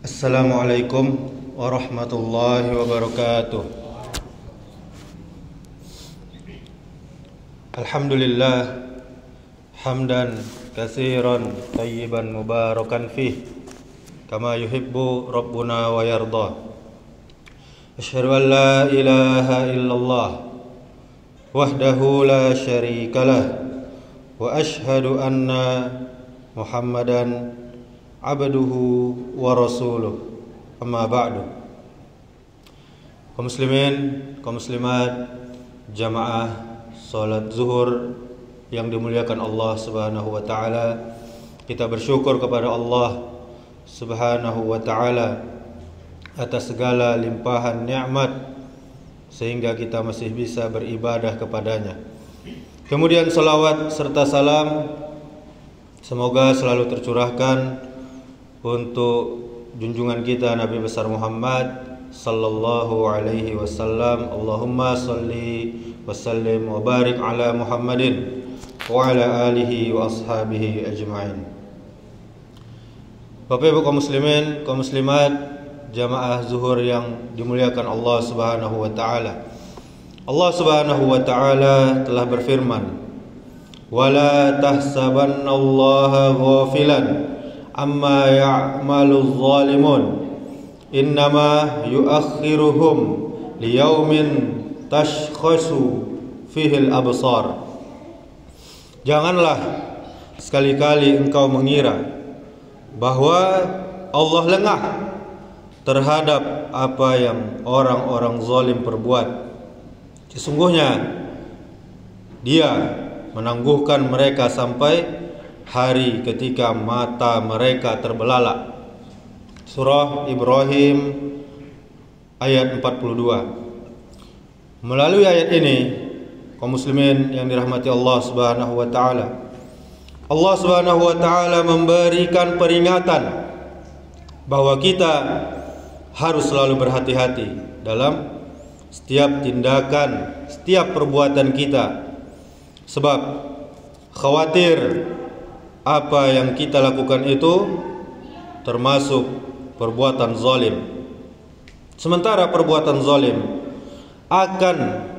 Assalamualaikum warahmatullahi wabarakatuh. Alhamdulillah hamdan katsiran tayyiban mubarakan fih kama yuhibbu rabbuna wa yarda. Asyhadu an la ilaha illallah wahdahu la syarikalah wa asyhadu anna Muhammadan abduhu wa rasuluh. Amma ba'du. Kaum muslimin, kaum muslimat, jamaah salat zuhur yang dimuliakan Allah Subhanahu wa taala, kita bersyukur kepada Allah Subhanahu wa taala atas segala limpahan nikmat sehingga kita masih bisa beribadah kepadanya. Kemudian salawat serta salam semoga selalu tercurahkan untuk junjungan kita Nabi besar Muhammad sallallahu alaihi wasallam. Allahumma salli wa sallim wa barik ala Muhammadin wa ala alihi wa ashabihi ajma'in. Bapak Ibu kaum muslimin, kaum muslimat, jamaah zuhur yang dimuliakan Allah Subhanahu wa taala. Allah Subhanahu wa taala telah berfirman, "Wala tahsabannallaha ghafilan amma ya'maluz zalimun, innama yuakhiruhum liyaumin tashkhasu fihi al-absar." Janganlah sekali-kali engkau mengira bahwa Allah lengah terhadap apa yang orang-orang zalim perbuat. Sesungguhnya Dia menangguhkan mereka sampai hari ketika mata mereka terbelalak. Surah Ibrahim ayat 42. Melalui ayat ini, kaum muslimin yang dirahmati Allah Subhanahu wa taala, Allah Subhanahu wa taala memberikan peringatan bahwa kita harus selalu berhati-hati dalam setiap tindakan, setiap perbuatan kita, sebab khawatir apa yang kita lakukan itu termasuk perbuatan zalim. Sementara perbuatan zalim akan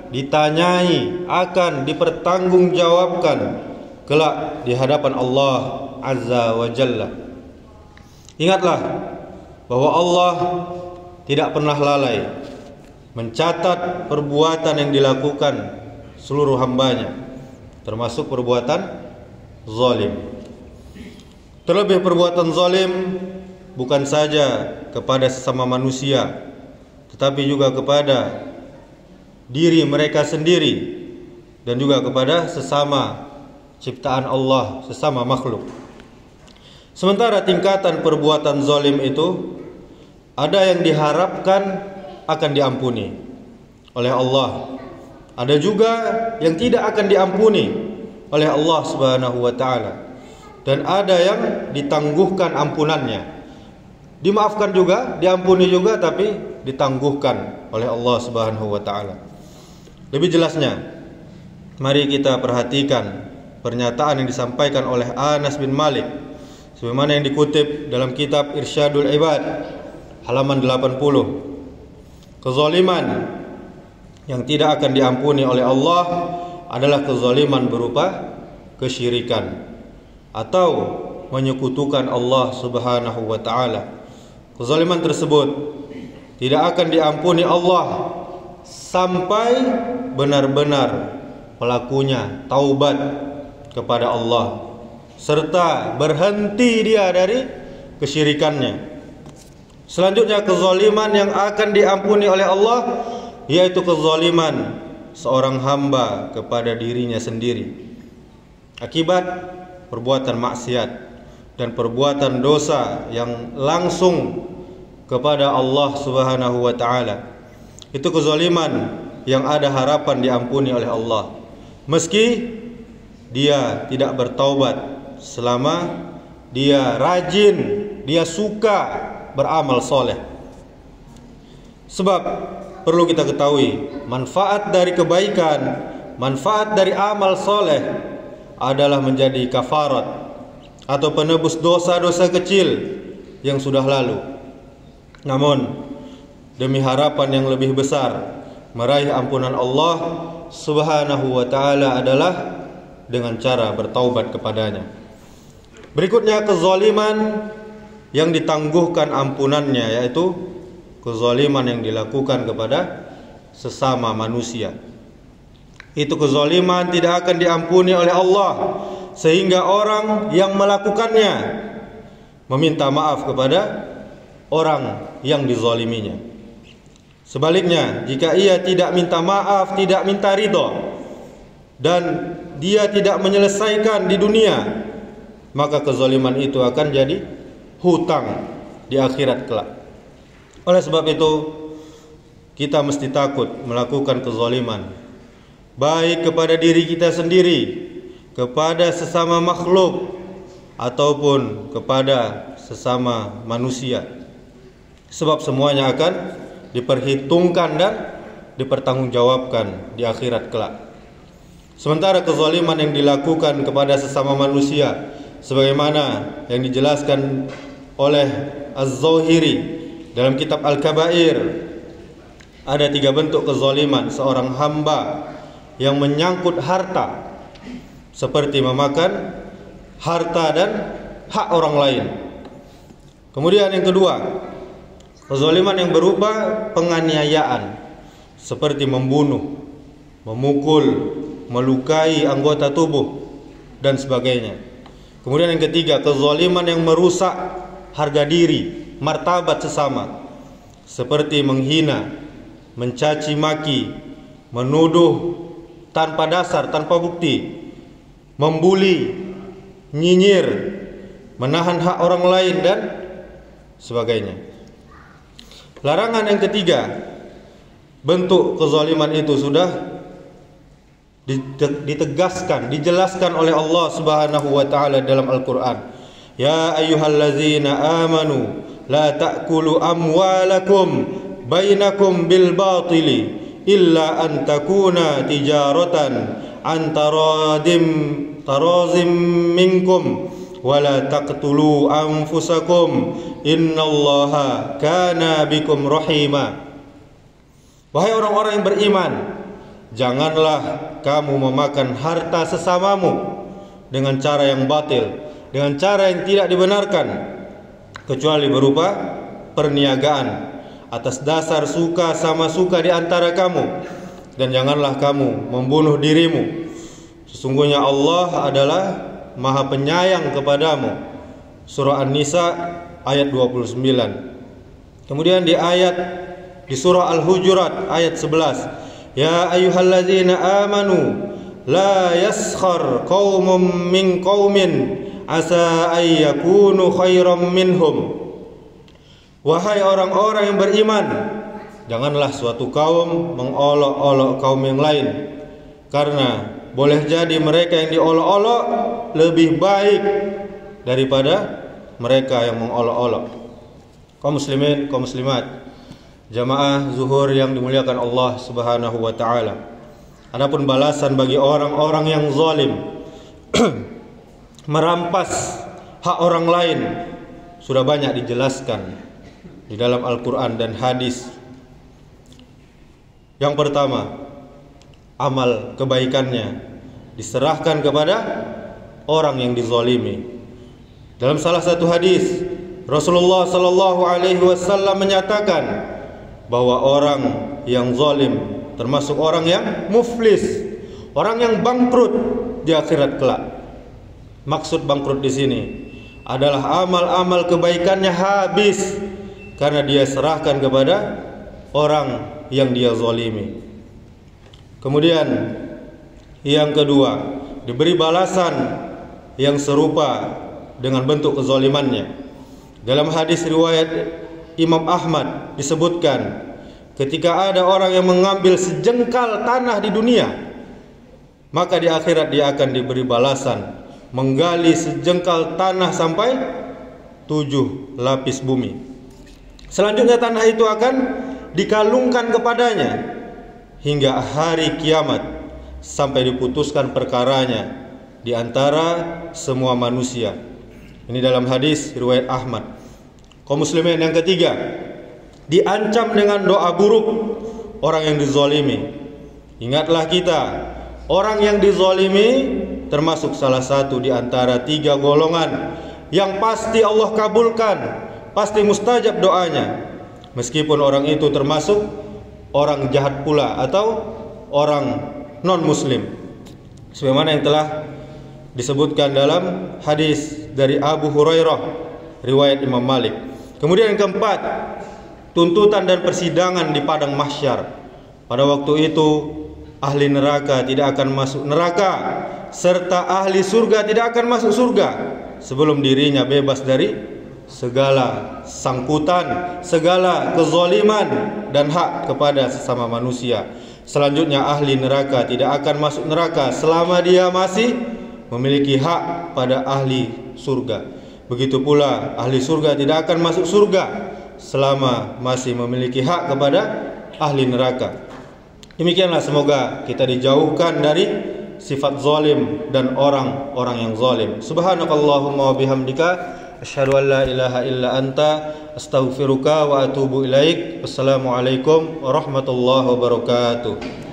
ditanyai, akan dipertanggungjawabkan kelak di hadapan Allah Azza wa Jalla. Ingatlah bahwa Allah tidak pernah lalai mencatat perbuatan yang dilakukan seluruh hambanya, termasuk perbuatan zalim. Terlebih perbuatan zalim bukan saja kepada sesama manusia, tetapi juga kepada diri mereka sendiri dan juga kepada sesama ciptaan Allah, sesama makhluk. Sementara tingkatan perbuatan zalim itu ada yang diharapkan akan diampuni oleh Allah, ada juga yang tidak akan diampuni oleh Allah Subhanahu wa taala, dan ada yang ditangguhkan ampunannya. Dimaafkan juga, diampuni juga, tapi ditangguhkan oleh Allah Subhanahu wa taala. Lebih jelasnya, mari kita perhatikan pernyataan yang disampaikan oleh Anas bin Malik sebagaimana yang dikutip dalam kitab Irsyadul Ibad halaman 80. Kezaliman yang tidak akan diampuni oleh Allah adalah kezaliman berupa kesyirikan atau menyekutukan Allah Subhanahu wa taala. Kezaliman tersebut tidak akan diampuni Allah sampai benar-benar pelakunya taubat kepada Allah serta berhenti dia dari kesyirikannya. Selanjutnya kezaliman yang akan diampuni oleh Allah yaitu kezaliman seorang hamba kepada dirinya sendiri akibat perbuatan maksiat dan perbuatan dosa yang langsung kepada Allah Subhanahu wa taala. Itu kezaliman yang ada harapan diampuni oleh Allah meski dia tidak bertaubat selama dia rajin, dia suka beramal soleh. Sebab perlu kita ketahui, manfaat dari kebaikan, manfaat dari amal soleh adalah menjadi kafarat atau penebus dosa-dosa kecil yang sudah lalu. Namun demi harapan yang lebih besar meraih ampunan Allah Subhanahu wa taala adalah dengan cara bertaubat kepadanya. Berikutnya kezaliman yang ditangguhkan ampunannya, yaitu kezaliman yang dilakukan kepada sesama manusia. Itu kezaliman tidak akan diampuni oleh Allah, sehingga orang yang melakukannya meminta maaf kepada orang yang dizaliminya. Sebaliknya, jika ia tidak minta maaf, tidak minta ridha, dan dia tidak menyelesaikan di dunia, maka kezaliman itu akan jadi hutang di akhirat kelak. Oleh sebab itu, kita mesti takut melakukan kezaliman, baik kepada diri kita sendiri, kepada sesama makhluk, ataupun kepada sesama manusia. Sebab semuanya akan diperhitungkan dan dipertanggungjawabkan di akhirat kelak. Sementara kezaliman yang dilakukan kepada sesama manusia, sebagaimana yang dijelaskan oleh Az-Zauhiri dalam kitab Al-Kabair, ada 3 bentuk kezaliman seorang hamba yang menyangkut harta, seperti memakan harta dan hak orang lain. Kemudian yang kedua, kezaliman yang berupa penganiayaan, seperti membunuh, memukul, melukai anggota tubuh dan sebagainya. Kemudian yang ketiga, kezaliman yang merusak harga diri, martabat sesama, seperti menghina, mencaci maki, menuduh tanpa dasar, tanpa bukti, membuli, nyinyir, menahan hak orang lain dan sebagainya. Larangan yang ketiga, bentuk kezaliman itu sudah ditegaskan, dijelaskan oleh Allah Subhanahu wa taala dalam Al-Qur'an. Ya ayyuhallazina amanu la ta'kulu amwalakum bainakum bil batili illa an takuna tijaratan an tarazim minkum wa la taqtulu anfusakum innallaha kana bikum rahima. Wahai orang-orang yang beriman, janganlah kamu memakan harta sesamamu dengan cara yang batil, dengan cara yang tidak dibenarkan, kecuali berupa perniagaan atas dasar suka sama suka di antara kamu, dan janganlah kamu membunuh dirimu. Sesungguhnya Allah adalah Maha Penyayang kepadamu. Surah An-Nisa ayat 29. Kemudian di surah Al-Hujurat ayat 11, Ya ayyuhallazina amanu la yaskhar qaumun min qaumin asa ay yakunu khairam minhum. Wahai orang-orang yang beriman, janganlah suatu kaum mengolok-olok kaum yang lain, karena boleh jadi mereka yang diolok-olok lebih baik daripada mereka yang mengolok-olok. Kaum muslimin, kaum muslimat, jamaah zuhur yang dimuliakan Allah Subhanahu wa taala. Adapun balasan bagi orang-orang yang zalim merampas hak orang lain sudah banyak dijelaskan di dalam Al-Qur'an dan hadis. Yang pertama, amal kebaikannya diserahkan kepada orang yang dizalimi. Dalam salah satu hadis, Rasulullah sallallahu alaihi wasallam menyatakan bahwa orang yang zalim termasuk orang yang muflis, orang yang bangkrut di akhirat kelak. Maksud bangkrut di sini adalah amal-amal kebaikannya habis karena dia serahkan kepada orang yang dia zalimi. Kemudian yang kedua, diberi balasan yang serupa dengan bentuk kezalimannya. Dalam hadis riwayat Imam Ahmad disebutkan, ketika ada orang yang mengambil sejengkal tanah di dunia, maka di akhirat dia akan diberi balasan menggali sejengkal tanah sampai 7 lapis bumi. Selanjutnya tanah itu akan dikalungkan kepadanya hingga hari kiamat, sampai diputuskan perkaranya di antara semua manusia. Ini dalam hadis riwayat Ahmad. Kaum muslimin yang ketiga, diancam dengan doa buruk orang yang dizalimi. Ingatlah kita, orang yang dizalimi termasuk salah satu di antara 3 golongan yang pasti Allah kabulkan, pasti mustajab doanya, meskipun orang itu termasuk orang jahat pula atau orang non-muslim, sebagaimana yang telah disebutkan dalam hadis dari Abu Hurairah riwayat Imam Malik. Kemudian yang keempat, tuntutan dan persidangan di padang mahsyar. Pada waktu itu ahli neraka tidak akan masuk neraka, serta ahli surga tidak akan masuk surga sebelum dirinya bebas dari segala sangkutan, segala kezaliman dan hak kepada sesama manusia. Selanjutnya ahli neraka tidak akan masuk neraka selama dia masih memiliki hak pada ahli surga. Begitu pula ahli surga tidak akan masuk surga selama masih memiliki hak kepada ahli neraka. Demikianlah, semoga kita dijauhkan dari sifat zalim dan orang-orang yang zalim. Subhanakallahumma wa bihamdika asyhadu an la ilaha illa anta astaghfiruka wa atubu ilaik. Wassalamualaikum warahmatullahi wabarakatuh.